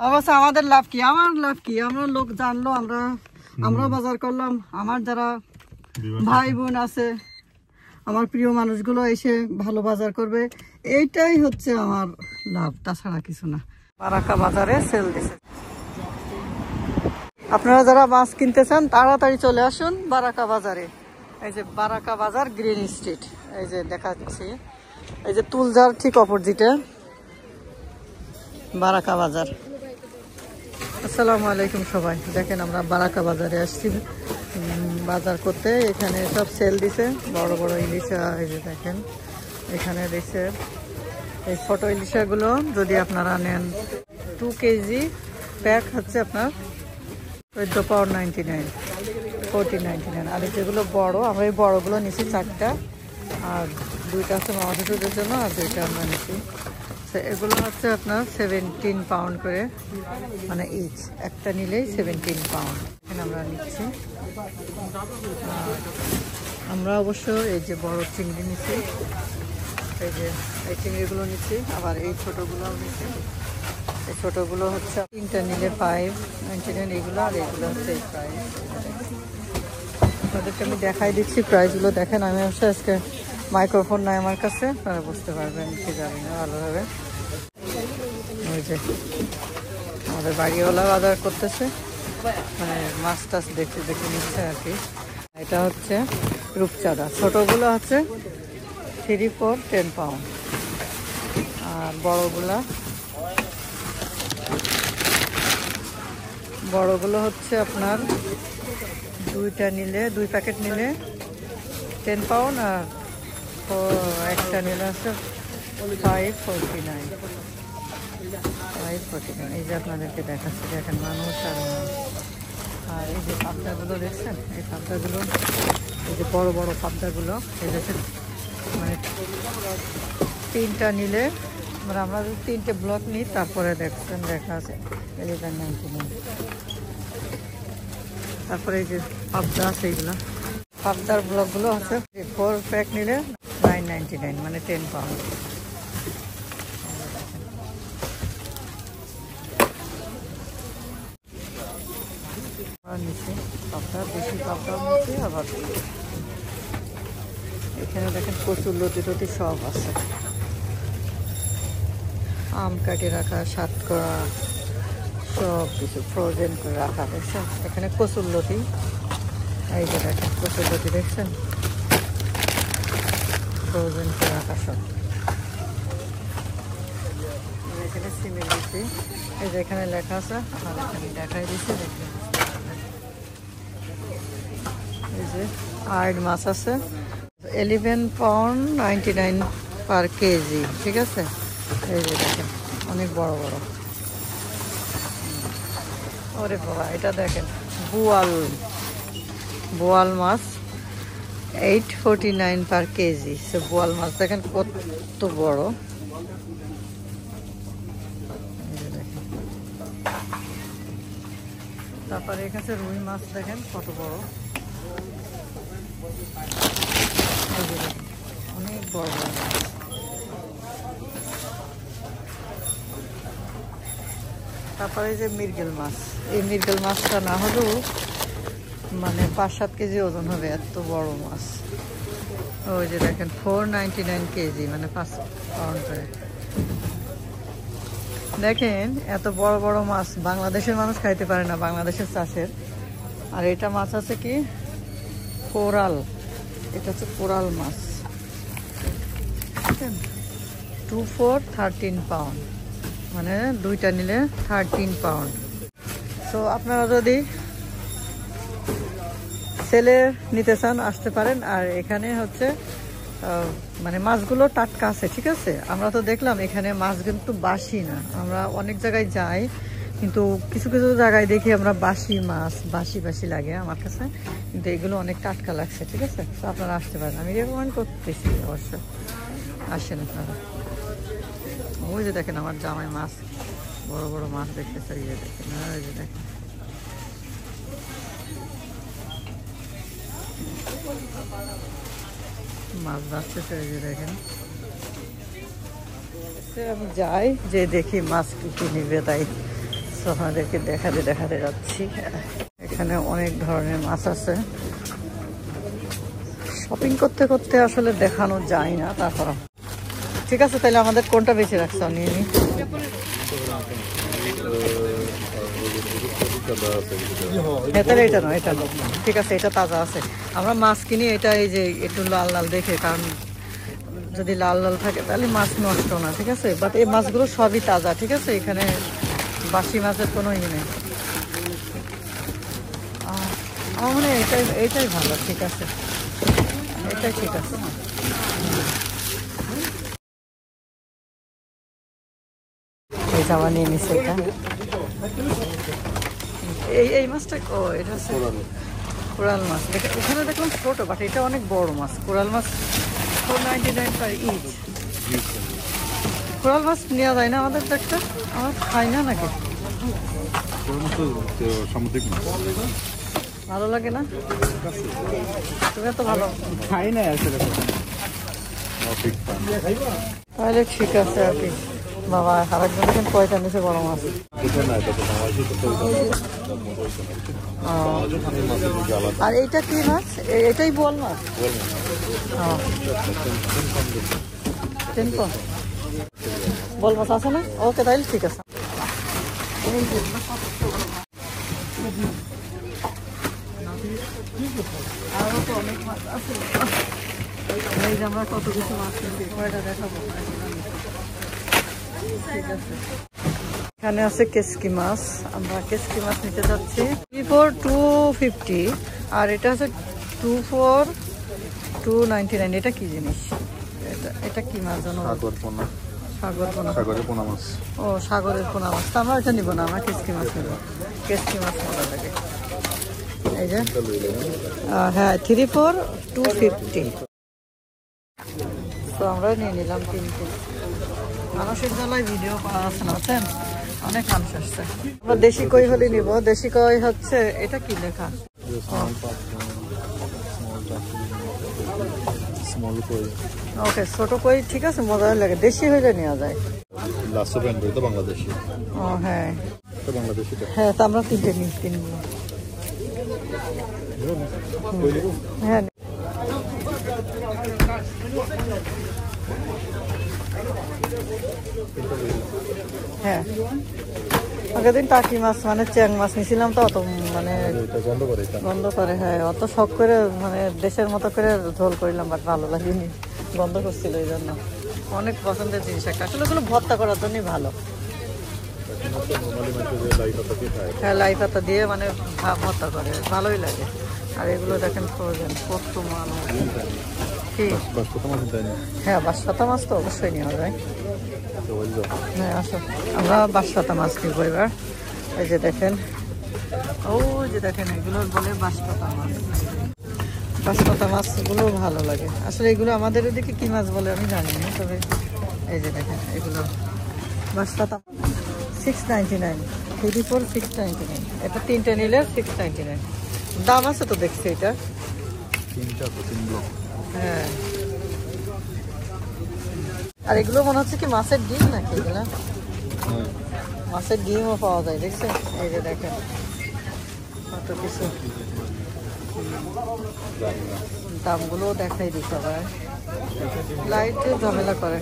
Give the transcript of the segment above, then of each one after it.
অবশ্য আমাদের লাভ কি, আমার লাভ কি, আমরা লোক জানলো, আমরা বাজার করলাম, আমার যারা ভাই বোন আছে, আমার প্রিয় মানুষগুলো এসে ভালো বাজার করবে, এইটাই হচ্ছে আমার লাভ, তাছাড়া কিছু না। বারাকা বাজারে সেল দিছে। আপনারা যারা মাছ কিনতে চান তাড়াতাড়ি চলে আসুন বারাকা বাজারে। এই যে বারাকা বাজার, গ্রিন স্ট্রিট, এই যে দেখাচ্ছি, এই যে তুলজার ঠিক অপোজিটে বারাকা বাজার। আসসালামু আলাইকুম সবাই। দেখেন আমরা বারাকা বাজারে আসছি বাজার করতে। এখানে সব সেল দিছে, বড় বড় ইলিশা। এই যে দেখেন এখানে দিছে এই ছোট ইলিশাগুলো, যদি আপনারা নেন 2 কেজি প্যাক হচ্ছে আপনার 14.99, 14.99। আর যেগুলো বড়, আমরা এই বড়গুলো নিচ্ছি 4টা, আর 2টা আছে মামা শ্বশুরদের জন্য, আর 2টা আমরা নিচ্ছি। তো এগুলো হচ্ছে আপনার 17 পাউন্ড করে, মানে ইচ একটা নিলেই 17 পাউন্ড এখানে আমরা নিচ্ছি। আমরা অবশ্য এই যে বড় চিংড়ি নিচ্ছি, এই যে এই চিংড়িগুলো নিচ্ছি, আবার এই ছোটোগুলোও নিচ্ছি। এই ছোটোগুলো হচ্ছে 3টা নিলে 5.99 এইগুলো, আর এইগুলো হচ্ছে এই প্রাইস। আপনাদেরকে আমি দেখাই দিচ্ছি প্রাইসগুলো। দেখেন আমি অবশ্য আজকে মাইক্রোফোন নাই আমার কাছে, আপনারা বুঝতে পারবেন কি জানি না ভালোভাবে। ওই যে আমাদের বাড়িওয়ালা বাজার করতেছে, মানে মাছ টাছ দেখে দেখে নিচ্ছে আর কি। এটা হচ্ছে রূপচাঁদা, ছোটোগুলো হচ্ছে 3, 4, 10 পাউন্ড, আর বড়গুলো হচ্ছে আপনার 2টা নিলে, 2 প্যাকেট নিলে 10 পাউন্ড, আর একটা নিলে হচ্ছে 5.49। এই যে আপনাদেরকে দেখাচ্ছি, দেখেন মানুষ আর মানুষ। আর এই যে পাবদাগুলো দেখছেন, এই পাবদাগুলো, এই যে বড় বড় পাবদাগুলো, এই দেখেন মানে 3টা নিলে, মানে আমরা যদি 3টে ব্লক নিই, তারপরে দেখছেন দেখা আছে 11.99। তারপরে এই যে পাবদা আছে, এইগুলো পাবদার ব্লকগুলো আছে 4 প্যাক নিলে 9.99, মানে 10 পাউন্ড। নিচে পাবদা, বেশি পাবদাও নিচে, আবার এখানে দেখেন কচুর লতি টতি সব আছে, আম কাটে রাখা, সাতকরা সব কিছু ফ্রোজেন করে রাখা। দেখছেন এখানে কচুর লতি, এই যে দেখেন কচুর লতি দেখছেন, ফ্রোজেন করে রাখা সব। এখানে সিমেন্ট দিচ্ছি, এই যে এখানে লেখা আছে, আর এখানে দেখাই দিচ্ছি। দেখবেন এই যে আড় মাছ আছে 11.99 পার কেজি, ঠিক আছে। এই যে দেখেন অনেক বড় বড়, ওরে বাবা, এটা দেখেন বোয়াল মাছ 8.49 পার কেজি। সে বোয়াল মাছ দেখেন কত বড়। তারপরে এখানে রুই মাছ দেখেন কত বড়, অনেক বড় বড়। তারপরে যে মৃগেল মাছ, এই মৃগেল মাছটা না হলেও মানে 5-7 কেজি ওজন হবে, এত বড় মাছ। ওই যে দেখেন 4.99 কেজি, মানে 5 পাউন্ড করে। দেখেন এত বড় বড় মাছ বাংলাদেশের মানুষ খাইতে পারে না, বাংলাদেশের চাষের। আর এটা মাছ আছে কি কোরাল, এটা হচ্ছে কোরাল মাছ, 2, 4, 13 পাউন্ড, মানে 2টা নিলে 13 পাউন্ড। তো আপনারা যদি সেলে নিতে চান আসতে পারেন। আর এখানে হচ্ছে মানে মাছগুলো টাটকা আছে, ঠিক আছে। আমরা তো দেখলাম এখানে মাছ কিন্তু বাসি না, আমরা অনেক জায়গায় যাই কিন্তু কিছু কিছু জায়গায় দেখি আমরা বাসি মাছ, বাসি লাগে আমার কাছে, কিন্তু এগুলো অনেক টাটকা লাগছে, ঠিক আছে। তো আপনারা আসতে পারেন, আমি রেকমেন্ড করতেছি, অবশ্য আসেন আপনারা। ওই যে দেখেন আমার জামাই মাছ, বড় বড় মাছ দেখতেছে, এই যে দেখেন, ওই যে দেখেন মাছ বাঁচতেছে, এই যে দেখেন আমি যাই যে দেখি মাছ কি কি নিবে তাই আপনাদেরকে দেখাতে যাচ্ছি। এখানে অনেক ধরনের মাছ আছে, শপিং করতে করতে আসলে দেখানো যায় না। তারপর ঠিক আছে, তাহলে আমাদের কোনটা বেশি রাখছো নিয়ে নি? তাহলে এটা নয়, এটা ঠিক আছে, এটা তাজা আছে। আমরা মাছ কিনি এটা এই যে একটু লাল লাল দেখে, কারণ যদি লাল লাল থাকে তাহলে মাছ নষ্ট না, ঠিক আছে। বাট এই মাছগুলো সবই তাজা, ঠিক আছে, এখানে বাসি মাছের কোনো ই নেই। আমার মনে হয় এইটাই ভালো, ঠিক আছে, এটাই ঠিক আছে। এই জামা নিয়ে নিচ্ছে এটা, এই মাছটা ও এটা হচ্ছে কোরাল মাছ। এখানে দেখলাম ছোট, বাট এটা অনেক বড় মাছ। কোরাল মাছ 499 পার ইচ। কোরাল মাছ নেওয়া যায় না আমাদের একটা, আমার খাই না নাকি, ভালো লাগে না? তুমি তো ভালো খাই না আসলে, তাহলে ঠিক আছে আর কি। বাবা আরেকজন দেখেন কয়টা নিচে বড় মাছ। আর এইটা কি মাছ? এটাই বোয়াল মাছ। বোয়াল মাছ আছে না? ওকে, তাহলে ঠিক আছে। আরো তো অনেক মাছ আছে, এই যে আমরা কত কিছু মাছ কিনছি, কয়টা দেখাবো। ঠিক আছে, এখানে আছে কেসকি মাছ, আমরা কেসকি মাছ নিতে যাচ্ছি। 250 আর এটা আছে 299। এটা কি জিনিস? এটা কি মাছ জানো? সাগরের পোনা মাছ। ও সাগরের পোনা মাছ, তো আমরা এটা নিব না, আমরা কেসকি মাছ নেব। কেসকি মাছ মজা লাগে। এই যে হ্যাঁ 250। তো আমরা নিয়ে নিলাম 3 পিস। মানুষের জ্বালায় ভিডিও করা আছে না, বুঝছেন, অনেক মানুষ আসছে। আমরা দেশি কই হলে নিব। দেশি কই হচ্ছে, এটা কি লেখা? ওকে, ছোট কই ঠিক আছে, মজা লাগে। দেশি হইলে নেওয়া যায়। ও হ্যাঁ হ্যাঁ, তো আমরা 3টে নিব। হ্যাঁ হ্যাঁ, আগের দিন টাকি মাছ মানে চ্যাং মাছ নিয়েছিলাম, তো অত মানে গন্ধ করে। হ্যাঁ, অত শখ করে মানে দেশের মতো করে ঝোল করিলাম, বাট ভালো লাগেনি, গন্ধ করছিল। এই জন্য অনেক পছন্দের জিনিস একটা, আসলে ওগুলো ভর্তা করার জন্যই ভালো। হ্যাঁ, লাই পাতা দিয়ে মানে ভর্তা করে, ভালোই লাগে। আর এগুলো দেখেন ফ্রোজেন, কত মানুষ। হ্যাঁ, বাঁশপাতা মাছ তো অবশ্যই নেওয়া যায়। হ্যাঁ আসো, আমরা বাঁশপাতা মাছ নিব এবার। এই যে দেখেন, ও যে দেখেন, এগুলো বলে বাঁশপাতা মাছ। বাঁশপাতা মাছগুলো ভালো লাগে আসলে। এগুলো আমাদের ওদিকে কি মাছ বলে আমি জানি না, তবে এই যে দেখেন এগুলো বাঁশপাতা। 699, 699। এটা 3টে নিলে 699। দাম আছে তো দেখছি এটা। হ্যাঁ, আর এগুলো মনে হচ্ছে কি মাছের ডিম নাকি এগুলো? মাছের ডিমও পাওয়া যায়, দেখছেন? এই যে দেখেন কত কিছু, দামগুলো দেখাই দিই সবাই। লাইট ঝামেলা করে।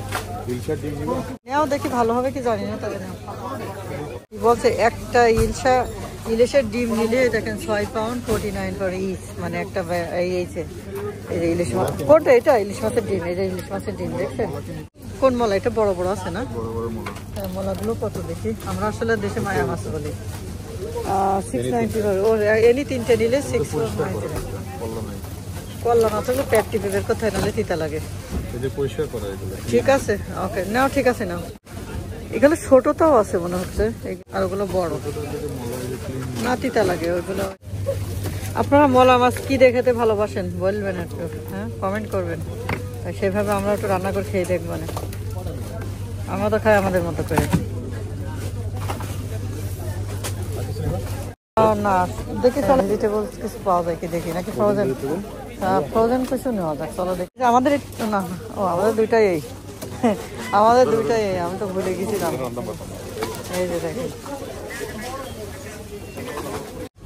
নেও দেখি ভালো হবে কি জানি না, তবে বলছে একটা ইলিশের ডিম নিলে দেখেন 6 পাউন্ড 49 করে ইচ, মানে একটা এই যে ইলিশ মাছ। কোনটা এটা? ইলিশ মাছের ডিম। এই যে ইলিশ মাছের ডিম দেখছেন? কোন মলা? এটা বড় বড় আছে না? হ্যাঁ, মলাগুলো কত দেখি। আমরা আসলে দেশে মায়া মাছ বলি। 690। ও এনি 3টে নিলে 699। কল্লা মাছগুলো পেট টিপে বের করতে হয়, নাহলে তিতা লাগে। ঠিক আছে, ওকে নাও, ঠিক আছে নাও। এগুলো ছোটটাও আছে মনে হচ্ছে, আর ওগুলো বড় না, তিতা লাগে ওইগুলো। আপনারা মলা মাছ কি দেখাতে ভালোবাসেন বলবেন একটু, হ্যাঁ কমেন্ট করবেন, সেভাবে আমরা একটু রান্না করে খেয়ে দেখবো না। আমরা তো খাই আমাদের মতো করে। না দেখি চলো, ভেজিটেবল কিছু পাওয়া যায় কি দেখি, নাকি ফ্রোজেন? ফ্রোজেন কিছু নেওয়া যাক, চলো দেখি। আমাদের না, ও আমাদের দুইটাই এই আমাদের দুইটাই, আমি তো ভুলে গেছিলাম। এই যে দেখেন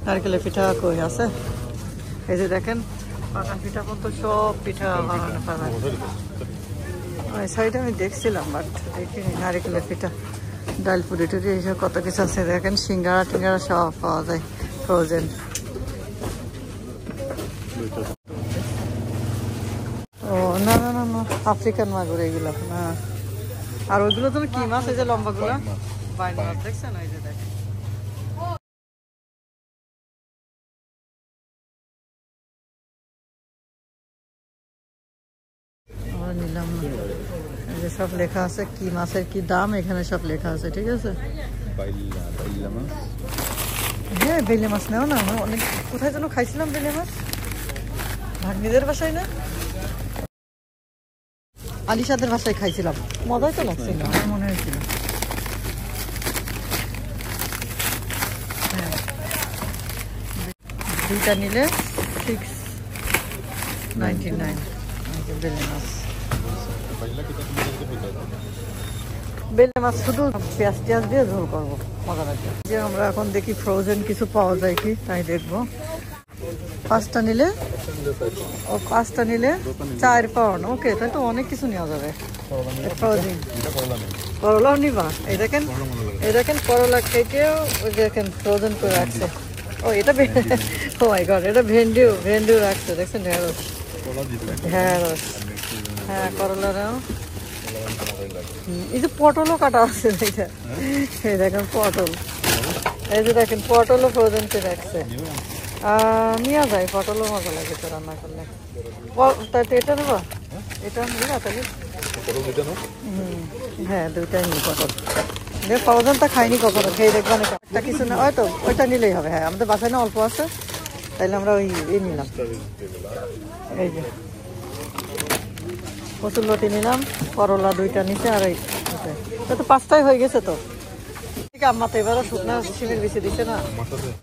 নারকেলের পিঠা কই আছে, এই যে দেখেন পাকা পিঠা পর্যন্ত সব পিঠা বানানো পাবেন। ওই সাইডে আমি দেখছিলাম বাট দেখিনি নারকেলের পিঠা, ডাল পুরি টুরি এইসব কত কিছু আছে। দেখেন সিঙ্গারা টিঙ্গারা সব পাওয়া যায় ফ্রোজেন। ও না না না না, আফ্রিকান মাগুর এগুলো না। আর ওইগুলো তো কি মাছ, এই যে লম্বাগুলো বাইনা মাছ দেখছেন, ওই যে দেখেন। আমরা নিলাম না, এই যে সব লেখা আছে কি মাছের কি দাম, এখানে সব লেখা আছে, ঠিক আছে। হ্যাঁ বেলে মাছ নেও না, আমরা অনেক কোথায় যেন খাইছিলাম বেলে মাছ, ভাগ্নিদের বাসায় না, আলিশাদের বাসায় খাইছিলাম, মজাই তো লাগছিল, আমার মনে হয়েছিল। হ্যাঁ দুইটা নিলে 6.99 বেলে মাছ। বেলে মাছ শুধু পেঁয়াজ টিয়াজ দিয়ে ঝোল করবো, মজা লাগবে। যে আমরা এখন দেখি ফ্রোজেন কিছু পাওয়া যায় কি, তাই দেখবো। পাঁচটা নিলে 4 পাউন্ড, ওকে তাই তো অনেক কিছু নেওয়া যাবে। ফ্রোজেন করলাও নিবা, এই দেখেন করলা কেটেও ওই দেখেন ফ্রোজেন করে রাখছে। ও এটা ও মাই গড, এটা ভেন্ডিও রাখছে, দেখছেন ঢেঁড়স। ঢেঁড়স হ্যাঁ, করলারাও। এই যে পটলও কাটা আছে, এই দেখেন পটল, এই যে দেখেন পটলও ফ্রোজেন করে রাখছে। নেওয়া যায়, পটলও মজা লাগে তো রান্না করলে। তাই তো এটা নেবা, এটা নিবা তাহলে। হ্যাঁ দুইটাই নিই পটল, ফ্রোজেনটা খাইনি কখনো, খেয়ে দেখবেন একটা কিছু না, হয়তো ওইটা নিলেই হবে। হ্যাঁ আমাদের বাসায় না অল্প আছে, তাইলে আমরা ওই নিলাম। এই যে কচুর লতি নিলাম, করলা দুইটা নিচে, আর এই তো 5টাই হয়ে গেছে তো। আম্মা তো এবারও শুকনা শিমের বিছে দিচ্ছে না,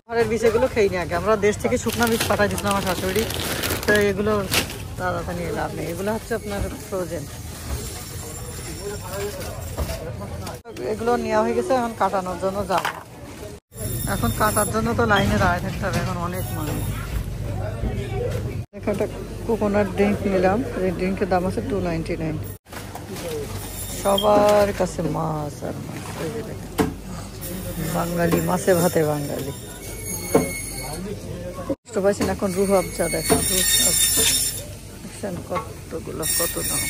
ঘরের বিছেগুলো খেয়ে নি আগে। আমরা দেশ থেকে শুকনা বীজ পাঠাই দিচ্ছিলাম আমার শাশুড়ি, তো এগুলো দাদা নিয়ে লাভ নেই। এগুলো হচ্ছে আপনার ফ্রোজেন, এগুলো নেওয়া হয়ে গেছে, এখন কাটানোর জন্য যাবো। এখন কাটার জন্য তো লাইনে দাঁড়ায় থাকতে হবে, এখন অনেক মানুষ। একটা কোকোনাট ড্রিঙ্ক নিলাম, এই ড্রিঙ্কের দাম আছে 2.99। সবার কাছে মাছ আর মাছ, বাঙালি মাছে ভাতে বাঙালি। কষ্ট পাইছেন এখন রুহ আফজা দেখেন, দেখছেন কতগুলো, কত দাম।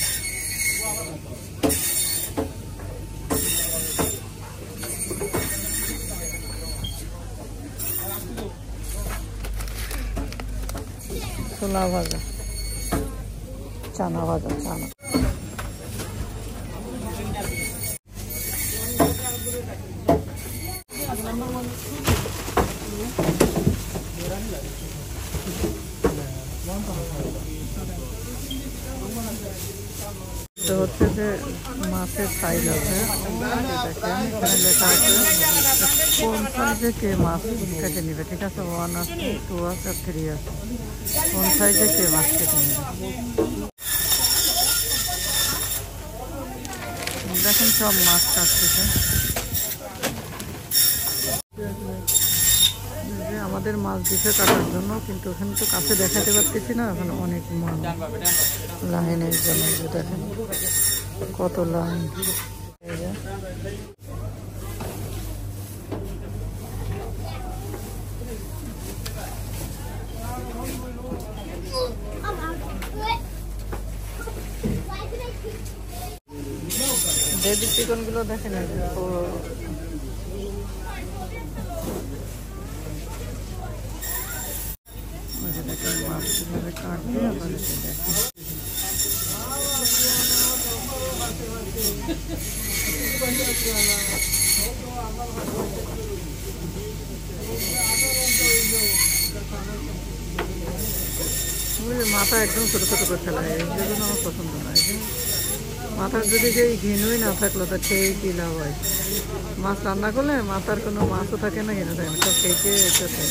ছোলা ভাজা, চানা ভাজা, চানা। হচ্ছে যে মাছের সাইজ আছে, দেখেন এখানে লেখা আছে কোন সাইজে কে মাছ কেটে নেবে, ঠিক আছে। 1 আছে, 2 আছে, 3 আছে, কোন সাইজে কে মাছ কেটে নেবে। দেখেন সব মাছ কাটতেছে, আমাদের মাছ দিছে কাটার জন্য, কিন্তু ওখানে তো কাছে দেখাতে পারতেছি না, এখন অনেক লাইনের জন্য। দেখেন কত লাইন, বেবি চিকন গুলো দেখেন। মাছ কিভাবে কাটবে আবার দেখেন। মাথা একদম ছোট ছোট করে ফেলা, এই জন্য আমার পছন্দ নয়। মাথার যদি যে ঘিনুই না থাকলো তা খেয়ে কি লাভ হয়। মাছ রান্না করলে মাথার কোনো মাছও থাকে না, ঘিনু থাকে না, সব খেয়ে এটাতে।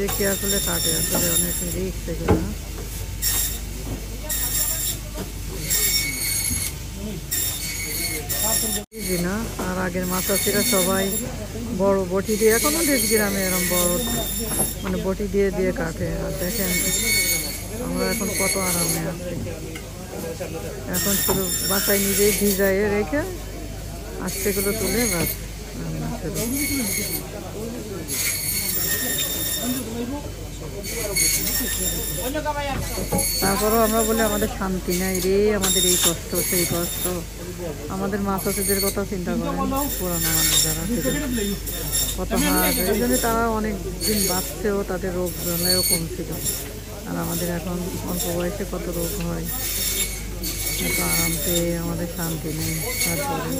নিজে কেয়ারফুলে কাটে, আসলে অনেক রিস্ক এগুলো না। না আর আগের মাছাচিরা সবাই বড় বটি দিয়ে, এখনো দেশ গ্রামে এরকম বড় মানে বটি দিয়ে দিয়ে কাটে। আর দেখেন আমরা এখন কত আরামে আছি, এখন শুধু বাসায় নিজেই ভিজাইয়ে রেখে আস্তেগুলো তুলে বাস রান্না শুরু। তারপরও আমরা বলি আমাদের শান্তি নাই রে, আমাদের এই কষ্ট সেই কষ্ট। আমাদের মাছাচিদের কথা চিন্তা করেন, পুরানো মানুষ যারা কত হাত, এই জন্য তারা অনেক দিন বাঁচছেও, তাদের রোগ জন্মেও কমছিল। আর আমাদের এখন অল্প বয়সে কত রোগ হয়, এত আরাম পেয়ে আমাদের শান্তি নেই। তারপরে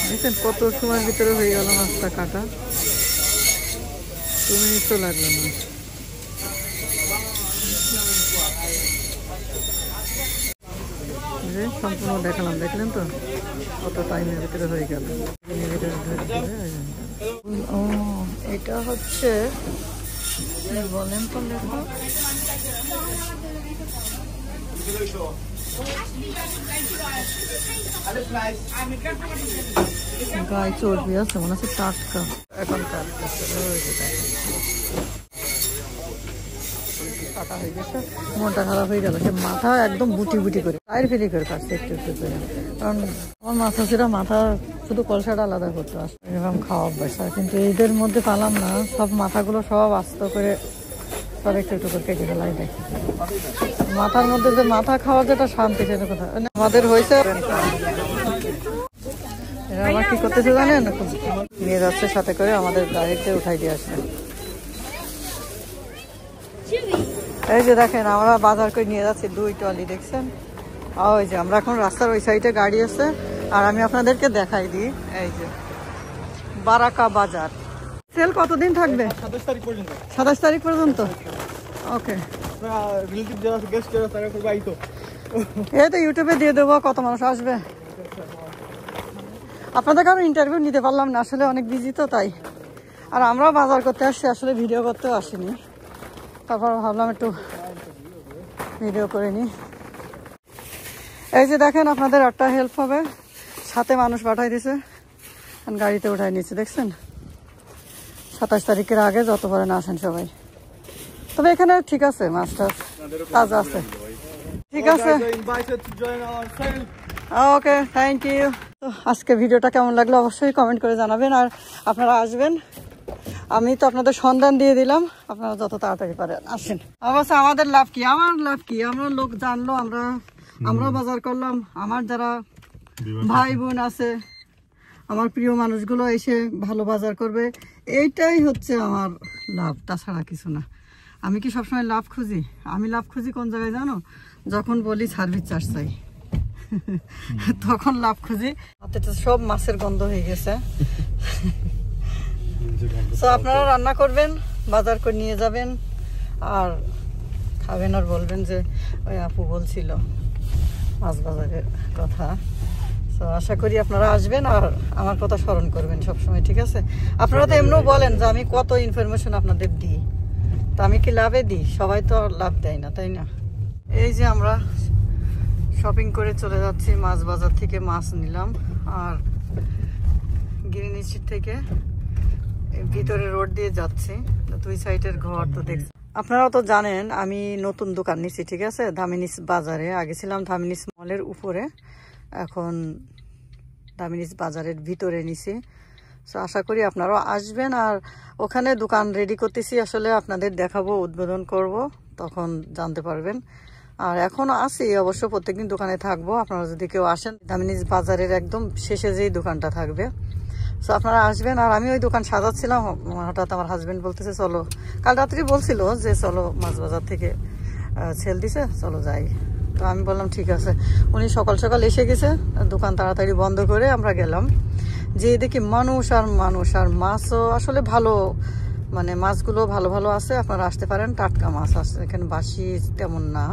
দেখেন কত সময়ের ভিতরে হয়ে গেল মাছটা কাটা, 2 মিনিটও লাগলো না। সম্পূর্ণ দেখালাম, দেখলেন তো কত টাইমের ভিতরে হয়ে গেল। ও এটা হচ্ছে বলেন তো, দেখো গায়ে চর্বি আছে মনে হচ্ছে, টাটকা এখন কাটা হয়ে গেছে। মনটা খারাপ হয়ে গেল, সে মাথা একদম বুটি বুটি করে টায়ার ফেরি করে কাটছে একটু একটু করে। কারণ আমার মাছাচিরা মাথা শুধু কলসাটা আলাদা করতে আসে, এরকম খাওয়া অভ্যাস। কিন্তু এদের মধ্যে পালাম না, সব মাথাগুলো সব আস্ত করে সব একটু একটু করে কেটে ফেলাই দেয়। মাথার মধ্যে যে মাথা খাওয়ার যেটা শান্তি, সেটা কথা আমাদের হয়েছে। এরা আবার কি করতেছে জানেন, নিয়ে যাচ্ছে সাথে করে আমাদের গাড়িতে উঠাই দিয়ে আসবে। এই যে দেখেন আমরা বাজার করে নিয়ে যাচ্ছি 2 ট্রলি, দেখছেন? ওই যে আমরা এখন রাস্তার ওই সাইডে গাড়ি আছে। আর আমি আপনাদেরকে দেখাই দিই, এই যে বারাকা বাজার। সেল কতদিন থাকবে? 27 তারিখ পর্যন্ত। 27 তারিখ পর্যন্ত, ওকে। এই তো ইউটিউবে দিয়ে দেবো, কত মানুষ আসবে। আপনাদের কারো ইন্টারভিউ নিতে পারলাম না, আসলে অনেক বিজি তো তাই। আর আমরাও বাজার করতে আসছি, আসলে ভিডিও করতেও আসিনি। তারপর ভাবলাম একটু ভিডিও করে নিই। এই যে দেখেন আপনাদের একটা হেল্প হবে, সাথে মানুষ পাঠাই দিছে, গাড়িতে উঠাই নিচ্ছে, দেখছেন? 27 তারিখের আগে যত পারেন আসেন সবাই। তবে এখানে ঠিক আছে, মাছ টাছ তাজা আছে, ঠিক আছে। ওকে, থ্যাংক ইউ। তো আজকে ভিডিওটা কেমন লাগলো অবশ্যই কমেন্ট করে জানাবেন। আর আপনারা আসবেন, আমি তো আপনাদের সন্ধান দিয়ে দিলাম, আপনারা যত তাড়াতাড়ি পারেন আসেন। অবশ্য আমাদের লাভ কি, আমার লাভ কি, আমরা লোক জানলো, আমরাও বাজার করলাম। আমার যারা ভাই বোন আছে, আমার প্রিয় মানুষগুলো এসে ভালো বাজার করবে, এইটাই হচ্ছে আমার লাভ, তাছাড়া কিছু না। আমি কি সবসময় লাভ খুঁজি? আমি লাভ খুঁজি কোন জায়গায় জানো? যখন বলি সার্ভিস চার্জ চাই, তখন লাভ খুঁজি। সব মাছের গন্ধ হয়ে গেছে। তো আপনারা রান্না করবেন, বাজার করে নিয়ে যাবেন, আর খাবেন, আর বলবেন যে ওই আপু বলছিল মাছ বাজারের কথা। তো আশা করি আপনারা আসবেন আর আমার কথা স্মরণ করবেন সবসময়, ঠিক আছে? আপনারা তো এমনিও বলেন যে আমি কত ইনফরমেশন আপনাদের দিই, তা আমি কি লাভে দিই? সবাই তো লাভ দেয় না, তাই না? এই যে আমরা শপিং করে চলে যাচ্ছি, মাছ বাজার থেকে মাছ নিলাম। আর গ্রিন স্ট্রিট থেকে ভিতরে রোড দিয়ে যাচ্ছি, 2 সাইডের ঘর তো দেখছি। আপনারাও তো জানেন আমি নতুন দোকান নিছি, ঠিক আছে? ধামিনিস বাজারে, আগে ছিলাম ধামিনিস মলের উপরে, এখন ধামিনিস বাজারের ভিতরে নিছি। সো আশা করি আপনারাও আসবেন। আর ওখানে দোকান রেডি করতেছি, আসলে আপনাদের দেখাবো, উদ্বোধন করব, তখন জানতে পারবেন। আর এখনও আছি অবশ্য, প্রত্যেকদিন দোকানে থাকবো। আপনারা যদি কেউ আসেন, ধামিনিস বাজারের একদম শেষে যেই দোকানটা থাকবে, সো আপনারা আসবেন। আর আমি ওই দোকান সাজাচ্ছিলাম, হঠাৎ আমার হাজবেন্ড বলতেছে চলো, কাল রাত্রি বলছিল যে চলো মাছ বাজার থেকে সেল দিছে, চলো যাই। তো আমি বললাম ঠিক আছে। উনি সকাল সকাল এসে গেছে, দোকান তাড়াতাড়ি বন্ধ করে আমরা গেলাম। যে দেখি মানুষ আর মানুষ, আর মাছও আসলে ভালো, মানে মাছগুলো ভালো ভালো আছে, আপনারা আসতে পারেন। টাটকা মাছ আছে এখানে, বাসি তেমন না।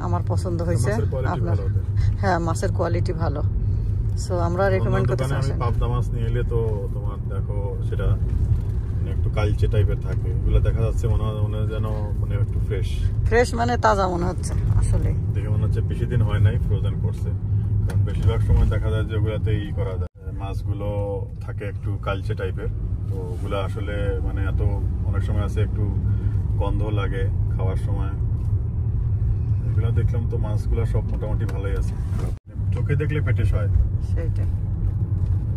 আমার পছন্দ হয়েছে আপনার, হ্যাঁ মাছের কোয়ালিটি ভালো। সো আমরা রেকমেন্ড করতেছি। আমি পাবদা মাছ নিয়ে এলে তো তোমার দেখো সেটা মানে একটু কালচে টাইপের থাকে, এগুলো দেখা যাচ্ছে মনে হয় যেন মানে একটু ফ্রেশ মানে তাজা মনে হচ্ছে। আসলে দেখে মনে হচ্ছে বেশি দিন হয় নাই ফ্রোজেন করছে, কারণ বেশিরভাগ সময় দেখা যায় যে ওগুলাতে করা যায়, মাছগুলো থাকে একটু কালচে টাইপের, তো ওগুলা আসলে মানে এত অনেক সময় আছে একটু গন্ধ লাগে খাওয়ার সময়। এগুলো দেখলাম তো মাছগুলো সব মোটামুটি ভালোই আছে, চোখে দেখলে পেটে হয়। সেইটাই,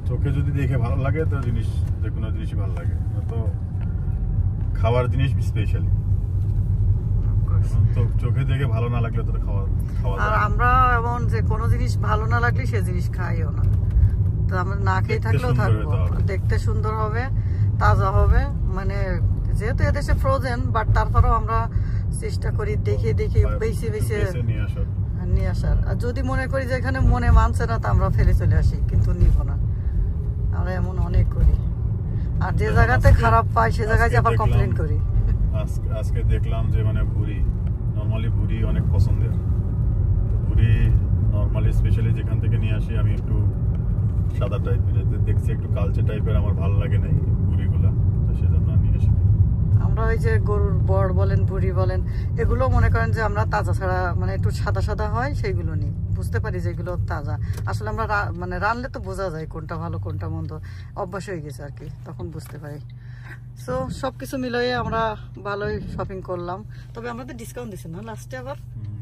চোখে যদি দেখে ভালো লাগে তো জিনিস, যে কোনো জিনিসই ভালো লাগে, তো খাওয়ার জিনিস স্পেশালি তো চোখে দেখে ভালো না লাগলে তো খাওয়া আর আমরা এমন যে কোনো জিনিস ভালো না লাগলে সে জিনিস খাইও না, তো আমরা না খেয়ে থাকলেও থাকবো। দেখতে সুন্দর হবে, তাজা হবে, মানে যেহেতু এদেশে ফ্রোজেন, বাট তারপরেও আমরা চেষ্টা করি দেখে দেখে বেশি বেশি নিয়ে আসার। আর যদি মনে করি যে এখানে মনে মানছে না, তা আমরা ফেলে চলে আসি, কিন্তু নিব না, আমরা এমন অনেক করি। আর যে জায়গাতে খারাপ পাই সে জায়গায় আবার কমপ্লেন করি। আজকে দেখলাম যে মানে ভুড়ি, নরমালি ভুড়ি অনেক পছন্দের, ভুড়ি নরমালি স্পেশালি যেখান থেকে নিয়ে আসি আমি একটু সাদা টাইপের, দেখছি একটু কালচে টাইপের, আমার ভালো লাগে না ভুড়িগুলা, তো সেজন্য নিয়ে আসি। আমরা ওই যে গরুর বড় বলেন, ভুড়ি বলেন, এগুলো মনে করেন যে আমরা তাজা ছাড়া মানে একটু সাদা সাদা হয় সেইগুলো নিই, বুঝতে পারি যে এগুলো তাজা। আসলে আমরা মানে রানলে তো বোঝা যায় কোনটা ভালো কোনটা মন্দ, অভ্যাস হয়ে গেছে আর কি, তখন বুঝতে পারি। সো সবকিছু মিলিয়ে আমরা ভালোই শপিং করলাম। তবে আমাদের ডিসকাউন্ট দিচ্ছে না লাস্টে, আবার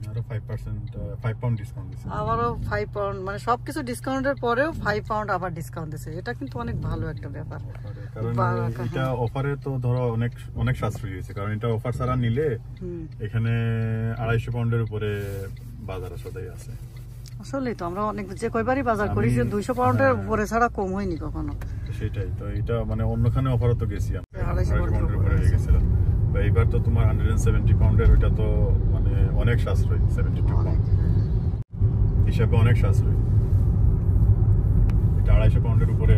আরো 5%, 5 পাউন্ড ডিসকাউন্ট দিছে, আবারও 5 পাউন্ড, মানে সবকিছু ডিসকাউন্টের পরেও 5 পাউন্ড আবার ডিসকাউন্ট দিছে। এটা কিন্তু অনেক ভালো একটা ব্যাপার, কারণ এটা অফারে তো ধরো অনেক অনেক সাশ্রয়ী হয়েছে, কারণ এটা অফার ছাড়া নিলে এখানে 250 পাউন্ডের উপরে বাজার সদাই আছে। আসলেই তো আমরা অনেক যে কয়বারই বাজার করি, যে 200 পাউন্ডের উপরে ছাড়া কম হয়নি কখনো। সেটাই তো, এটা মানে অন্যখানে অফারও তো গেছি আমরা 250 পাউন্ডের উপরে হয়ে গেছিল, এইবার তো তোমার 170 পাউন্ডের, ওইটা তো মানে অনেক সাশ্রয়ী, 72 পাউন্ড হিসাবে অনেক সাশ্রয়ী। এটা 250 পাউন্ডের উপরে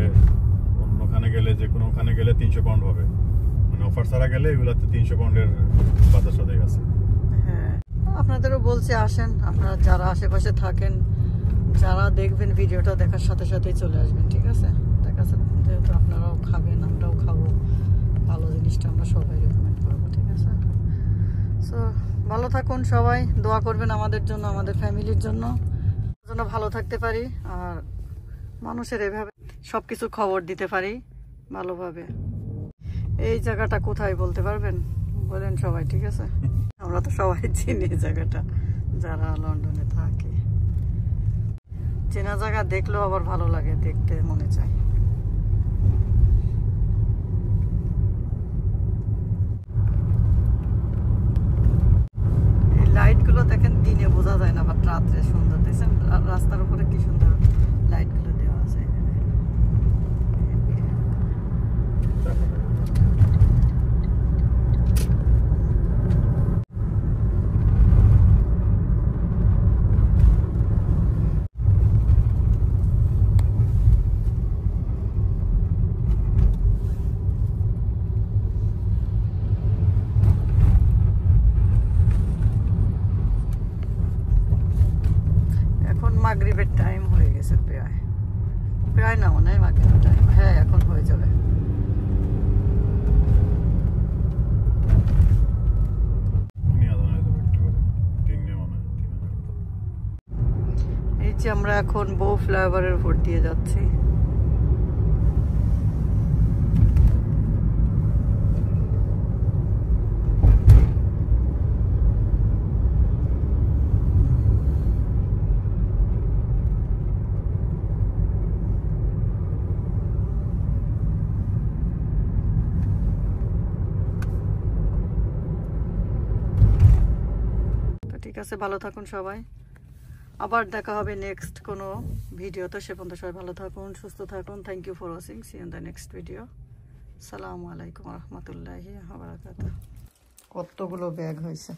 অন্যখানে গেলে, যে কোনো ওখানে গেলে 300 পাউন্ড হবে, মানে অফার ছাড়া গেলে এগুলাতে 300 পাউন্ডের বাজার সদাই আছে। হ্যাঁ, আপনাদেরও বলছি আসেন, আপনারা যারা আশেপাশে থাকেন, যারা দেখবেন ভিডিওটা দেখার সাথে সাথেই চলে আসবেন, ঠিক আছে? ঠিক আছে, যেহেতু আপনারাও খাবেন, আমরাও খাবো, ভালো জিনিসটা আমরা সবাই রেকমেন্ড করবো, ঠিক আছে? সো ভালো থাকুন সবাই, দোয়া করবেন আমাদের জন্য, আমাদের ফ্যামিলির জন্য, যেন ভালো থাকতে পারি আর মানুষের এভাবে সবকিছু খবর দিতে পারি ভালোভাবে। এই জায়গাটা কোথায় বলতে পারবেন? বলেন সবাই, ঠিক আছে? আমরা তো সবাই চিনি এই জায়গাটা, যারা লন্ডনে থাকে। চেনা জায়গা দেখলেও আবার ভালো লাগে, দেখতে মনে চায়। এই লাইটগুলো দেখেন, দিনে বোঝা যায় না, বাট রাত্রে সুন্দর। দেখছেন রাস্তার উপরে কি সুন্দর লাইটগুলো দেওয়া আছে। মাগরিবের টাইম হয়ে গেছে, প্রায় না মনে হয় মাগরিবের টাইম। হ্যাঁ, এখন হয়ে যাবে। এই যে আমরা এখন বউ ফ্লাইওভারের উপর দিয়ে যাচ্ছি। ঠিক আছে, ভালো থাকুন সবাই, আবার দেখা হবে নেক্সট কোনো ভিডিওতে। সে পর্যন্ত সবাই ভালো থাকুন, সুস্থ থাকুন। Thank you for watching, see in the next video. আসসালামু আলাইকুম রহমতুল্লাহি ওয়া বারাকাতুহু। কতগুলো ব্যাগ হয়েছে।